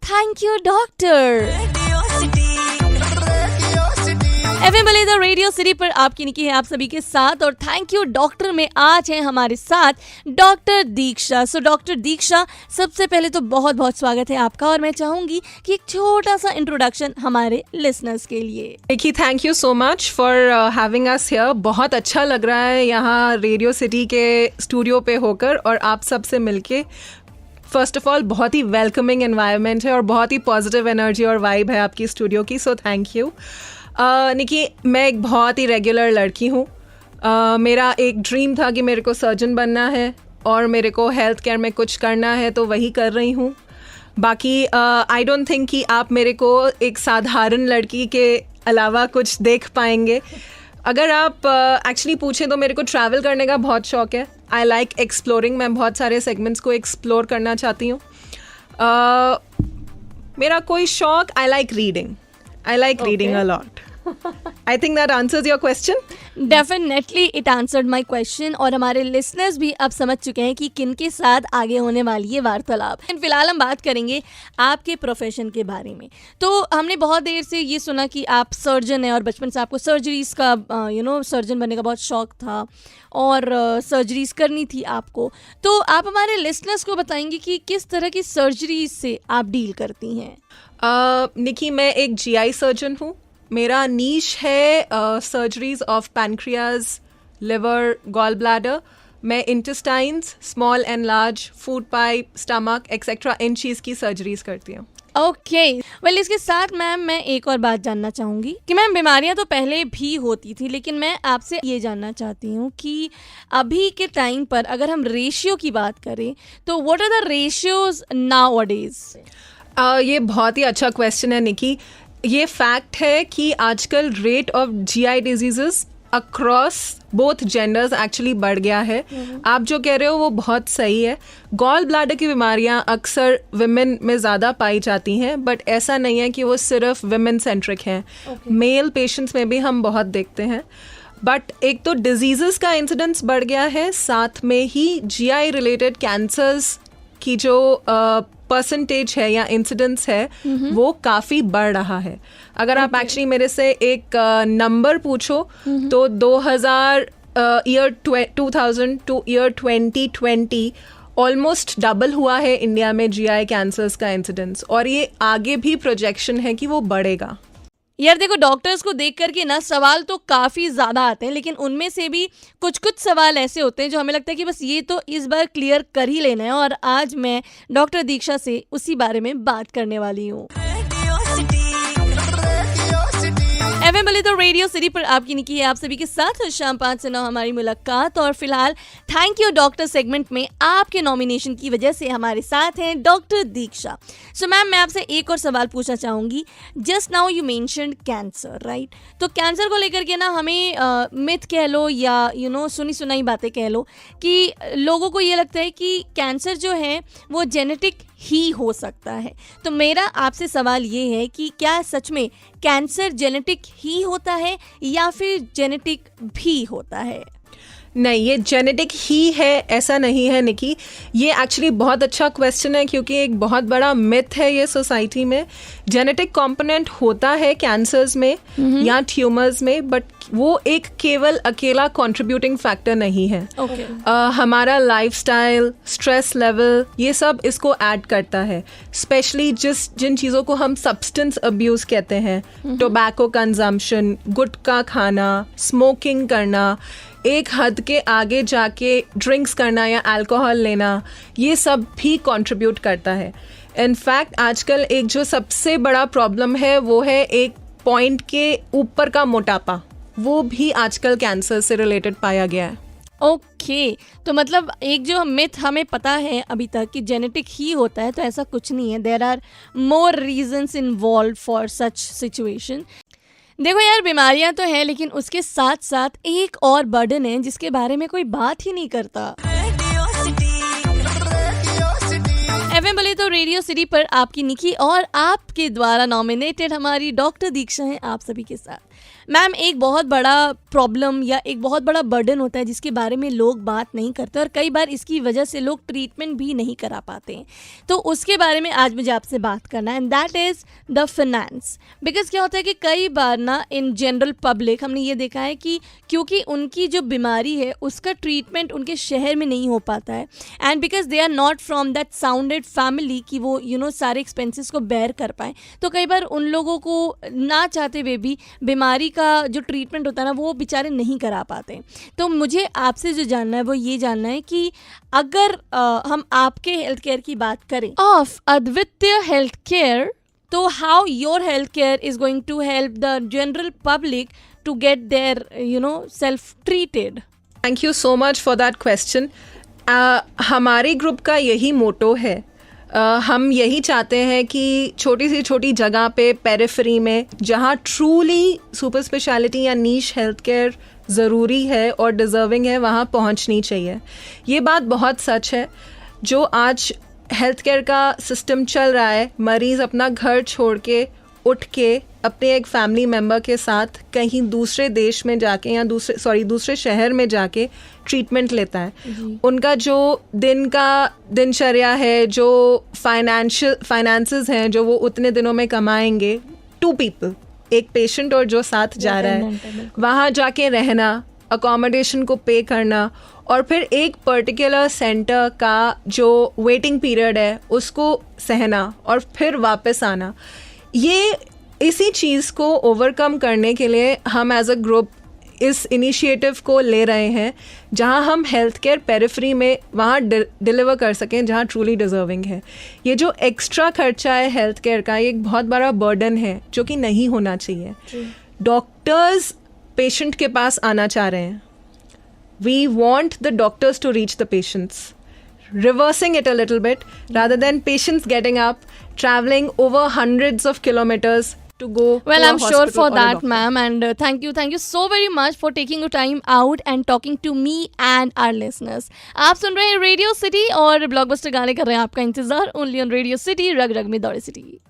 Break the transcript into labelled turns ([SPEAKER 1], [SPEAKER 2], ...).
[SPEAKER 1] Thank you doctor. FM बलिदा radio city पर आपकी निकी है आप सभी के साथ, और थैंक यू डॉक्टर में आज है हमारे साथ डॉक्टर दीक्षा। सो डॉक्टर दीक्षा, सबसे पहले तो बहुत बहुत स्वागत है आपका, और मैं चाहूंगी कि एक छोटा सा इंट्रोडक्शन हमारे लिसनर्स के लिए।
[SPEAKER 2] Nikki, thank you so much for having us here. बहुत अच्छा लग रहा है यहाँ रेडियो सिटी के स्टूडियो पे होकर और आप सबसे मिलके। फर्स्ट ऑफ ऑल बहुत ही वेलकमिंग एनवायरनमेंट है और बहुत ही पॉजिटिव एनर्जी और वाइब है आपकी स्टूडियो की, सो थैंक यू। निकी, मैं एक बहुत ही रेगुलर लड़की हूँ। मेरा एक ड्रीम था कि मेरे को सर्जन बनना है और मेरे को हेल्थ केयर में कुछ करना है, तो वही कर रही हूँ। बाकी आई डोंट थिंक कि आप मेरे को एक साधारण लड़की के अलावा कुछ देख पाएंगे। अगर आप एक्चुअली पूछें तो मेरे को ट्रैवल करने का बहुत शौक है। I like exploring. मैं बहुत सारे सेगमेंट्स को एक्सप्लोर करना चाहती हूँ। मेरा कोई शौक, I like reading. I like reading a lot. I think that answers your question.
[SPEAKER 1] Definitely it answered my question, और हमारे लिसनर्स भी अब समझ चुके हैं कि किन के साथ आगे होने वाली है वार्तालाप। फिलहाल हम बात करेंगे आपके प्रोफेशन के बारे में। तो हमने बहुत देर से ये सुना कि आप सर्जन हैं और बचपन से आपको सर्जरीज का सर्जन बनने का बहुत शौक था और सर्जरीज करनी थी आपको। तो आप हमारे लिसनर्स को बताएंगे कि किस तरह की सर्जरीज से आप डील करती हैं।
[SPEAKER 2] निकी, मैं एक GI सर्जन हूँ। मेरा नीश है surgeries of pancreas, liver, gall bladder. मैं intestines, small and large, food pipe, stomach etcetera इन चीज़ की सर्जरीज करती हूँ।
[SPEAKER 1] ओके, वेल इसके साथ मैम मैं एक और बात जानना चाहूँगी कि मैम बीमारियाँ तो पहले भी होती थी, लेकिन मैं आपसे ये जानना चाहती हूँ कि अभी के टाइम पर अगर हम रेशियो की बात करें तो what are the ratios nowadays?
[SPEAKER 2] ये बहुत ही अच्छा क्वेश्चन है निकी। ये फैक्ट है कि आजकल rate of GI diseases across both genders actually बढ़ गया है। आप जो कह रहे हो वो बहुत सही है। गॉल ब्लैडर की बीमारियां अक्सर विमेन में ज़्यादा पाई जाती हैं, बट ऐसा नहीं है कि वो सिर्फ विमेन सेंट्रिक हैं। मेल पेशेंट्स में भी हम बहुत देखते हैं। बट एक तो डिजीज़ेस का इंसिडेंस बढ़ गया है, साथ में ही GI रिलेटेड कैंसर्स की जो परसेंटेज है या इंसिडेंस है वो काफ़ी बढ़ रहा है। अगर आप एक्चुअली मेरे से एक नंबर पूछो तो 2000 टू ईयर 2020 ऑलमोस्ट डबल हुआ है इंडिया में GI कैंसर्स का इंसिडेंस, और ये आगे भी प्रोजेक्शन है कि वो बढ़ेगा।
[SPEAKER 1] यार देखो, डॉक्टर्स को देख करके ना सवाल तो काफ़ी ज़्यादा आते हैं, लेकिन उनमें से भी कुछ सवाल ऐसे होते हैं जो हमें लगता है कि बस ये तो इस बार क्लियर कर ही लेना है, और आज मैं डॉक्टर दीक्षा से उसी बारे में बात करने वाली हूँ। एफएम बलिदा रेडियो सिटी पर आपकी निकी है आप सभी के साथ। शाम 5 से 9 हमारी मुलाकात, और फिलहाल थैंक यू डॉक्टर सेगमेंट में आपके नॉमिनेशन की वजह से हमारे साथ हैं डॉक्टर दीक्षा। सो मैम, मैं आपसे एक और सवाल पूछना चाहूँगी। Just now you mentioned cancer, right? तो कैंसर को लेकर के ना हमें मिथ कह लो या सुनी सुनाई बातें कह लो कि लोगों को ये लगता है कि कैंसर जो है वो जेनेटिक ही हो सकता है। तो मेरा आपसे सवाल ये है कि क्या सच में कैंसर जेनेटिक ही होता है या फिर जेनेटिक भी होता है?
[SPEAKER 2] नहीं, ये जेनेटिक ही है ऐसा नहीं है निकी। ये एक्चुअली बहुत अच्छा क्वेश्चन है, क्योंकि एक बहुत बड़ा मिथ है ये सोसाइटी में। जेनेटिक कंपोनेंट होता है कैंसर्स में या ट्यूमर्स में, बट वो एक केवल अकेला कंट्रीब्यूटिंग फैक्टर नहीं है। हमारा लाइफस्टाइल, स्ट्रेस लेवल, ये सब इसको ऐड करता है। स्पेशली जिन चीज़ों को हम सब्सटेंस अब्यूज़ कहते हैं, टोबैको कंजम्पशन, गुटखा खाना, स्मोकिंग करना, एक हद के आगे जाके ड्रिंक्स करना या अल्कोहल लेना, ये सब भी कंट्रीब्यूट करता है। इनफैक्ट आजकल एक जो सबसे बड़ा प्रॉब्लम है वो है एक पॉइंट के ऊपर का मोटापा, वो भी आजकल कैंसर से रिलेटेड पाया गया है।
[SPEAKER 1] ओके, तो मतलब एक जो मिथ हमें पता है अभी तक कि जेनेटिक ही होता है, तो ऐसा कुछ नहीं है। There are more reasons involve for such situation. देखो यार, बीमारियां तो हैं, लेकिन उसके साथ साथ एक और बर्डन है जिसके बारे में कोई बात ही नहीं करता। एफएम बलिदा रेडियो सिटी पर आपकी निकी और आपके द्वारा नॉमिनेटेड हमारी डॉक्टर दीक्षा हैं आप सभी के साथ। मैम एक बहुत बड़ा प्रॉब्लम या एक बहुत बड़ा बर्डन होता है जिसके बारे में लोग बात नहीं करते और कई बार इसकी वजह से लोग ट्रीटमेंट भी नहीं करा पाते हैं, तो उसके बारे में आज मुझे आपसे बात करना है, and that is the finance. Because क्या होता है कि कई बार ना इन जनरल पब्लिक हमने ये देखा है कि क्योंकि उनकी जो बीमारी है उसका ट्रीटमेंट उनके शहर में नहीं हो पाता है, and because they are not from that sounded family कि वो सारे एक्सपेंसेस को बेयर कर पाएँ, तो कई बार उन लोगों को ना चाहते हुए भी बीमारी का जो ट्रीटमेंट होता है ना वो बेचारे नहीं करा पाते। तो मुझे आपसे जो जानना है वो ये जानना है कि अगर हम आपके हेल्थ केयर की बात करें ऑफ अद्वितीय हेल्थ केयर, तो how your health care is going to help the general public to get their self treated?
[SPEAKER 2] Thank you so much for that question. हमारे ग्रुप का यही मोटो है। हम यही चाहते हैं कि छोटी सी छोटी जगह पे पेरिफेरी में जहाँ ट्रूली सुपर स्पेशलिटी या नीश हेल्थ केयर ज़रूरी है और डिज़र्विंग है वहाँ पहुँचनी चाहिए। ये बात बहुत सच है। जो आज हेल्थ केयर का सिस्टम चल रहा है, मरीज़ अपना घर छोड़ के उठ के अपने एक फैमिली मेम्बर के साथ कहीं दूसरे देश में जाके या दूसरे शहर में जाके ट्रीटमेंट लेता है। उनका जो दिन का दिनचर्या है, जो फाइनेंसेस हैं जो वो उतने दिनों में कमाएंगे, 2 people, एक पेशेंट और जो साथ जा रहा है, वहाँ जाके रहना, अकोमोडेशन को पे करना और फिर एक पर्टिकुलर सेंटर का जो वेटिंग पीरियड है उसको सहना और फिर वापस आना, ये इसी चीज़ को ओवरकम करने के लिए हम एज अ ग्रुप इस इनिशिएटिव को ले रहे हैं, जहां हम हेल्थ केयर पेरिफेरी में वहाँ डिलीवर कर सकें जहां ट्रूली डिज़र्विंग है। ये जो एक्स्ट्रा खर्चा है हेल्थ केयर का, ये एक बहुत बड़ा बर्डन है जो कि नहीं होना चाहिए। डॉक्टर्स पेशेंट के पास आना चाह रहे हैं। We want the doctors to reach the patients, reversing it a little bit rather than patients getting up, traveling over hundreds of kilometers to go.
[SPEAKER 1] Well,
[SPEAKER 2] to
[SPEAKER 1] I'm
[SPEAKER 2] a
[SPEAKER 1] sure
[SPEAKER 2] hospital
[SPEAKER 1] for
[SPEAKER 2] or a
[SPEAKER 1] that,
[SPEAKER 2] doctor.
[SPEAKER 1] ma'am, and thank you so very much for taking your time out and talking to me and our listeners. आप सुन रहे हैं radio city और blockbuster गाने कर रहे हैं आपका इंतजार, ओनली ऑन रेडियो सिटी, रग रग में दौड़े सिटी।